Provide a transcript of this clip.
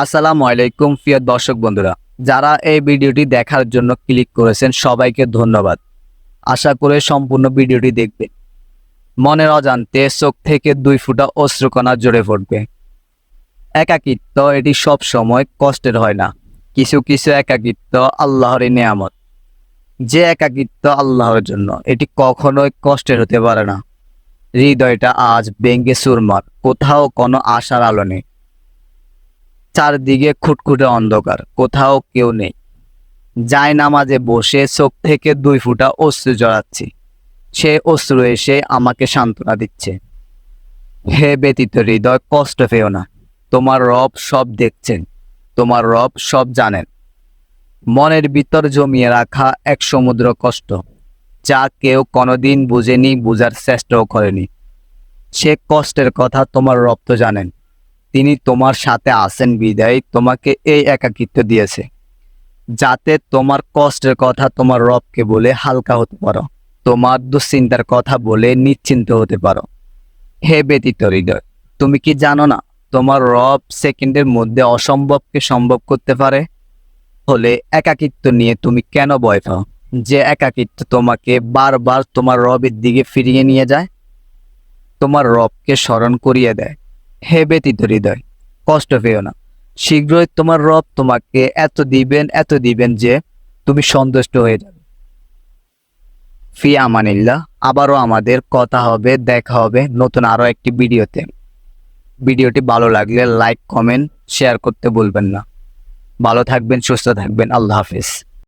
আসসালামু আলাইকুম প্রিয় দর্শক বন্ধুরা, যারা এই ভিডিওটি দেখার জন্য ক্লিক করেছেন সবাইকে ধন্যবাদ। আশা করে সম্পূর্ণ ভিডিওটি দেখবেন। মনের অজান্তে চোখ থেকে 2 ফোঁটা অশ্রুকণা ঝরে পড়বে। একাকিত্ব এটি সব সময় কষ্টের হয় না। কিছু কিছু একাকিত্ব আল্লাহর নেয়ামত। যে একাকিত্ব আল্লাহর জন্য, এটি কখনোই কষ্টের হতে পারে না। হৃদয়টা আজ ভেঙে চুরমার, কোথাও কোনো আশার আলো নেই। চারদিকে খুটখুটে অন্ধকার, কোথাও কেউ নেই। জায়নামাজে বসে চোখ থেকে 2 ফোঁটা অশ্রু জড়াচ্ছি। সে অশ্রু এসে আমাকে সান্ত্বনা দিচ্ছে। হে ব্যতীত হৃদয়, কষ্ট পেও না। তোমার রব সব দেখছেন, তোমার রব সব জানেন। মনের ভিতর জমিয়ে রাখা এক সমুদ্র কষ্ট, যা কেউ কোনোদিন বুঝেনি, বুঝার চেষ্টাও করেনি। সে কষ্টের কথা তোমার রব তো জানেন। তিনি তোমার সাথে আছেন বিদায় তোমাকে এই একাকিত্ব দিয়েছে, যাতে তোমার কষ্টের কথা তোমার রবকে বলে হালকা হতে পারো, তোমার দুশ্চিন্তার কথা বলে নিশ্চিন্ত হতে পারো। হে ব্যতীত হৃদয়, তুমি কি জানো না তোমার রব সেকেন্ডের মধ্যে অসম্ভবকে সম্ভব করতে পারে? হলে একাকিত্ব নিয়ে তুমি কেন ভয় পাও? যে একাকিত্ব তোমাকে বারবার তোমার রবের দিকে ফিরিয়ে নিয়ে যায়, তোমার রবকে স্মরণ করিয়ে দেয়। হে ব্যতীত হৃদয়, কষ্ট পেও না। শীঘ্রই তোমার রব তোমাকে এত দিবেন যে তুমি সন্তুষ্ট হয়ে যাবে। ফি আমানিল্লাহ। আবারও আমাদের কথা হবে, দেখা হবে নতুন আরো একটি ভিডিওতে। ভিডিওটি ভালো লাগলে লাইক, কমেন্ট, শেয়ার করতে ভুলবেন না। ভালো থাকবেন, সুস্থ থাকবেন। আল্লাহ হাফেজ।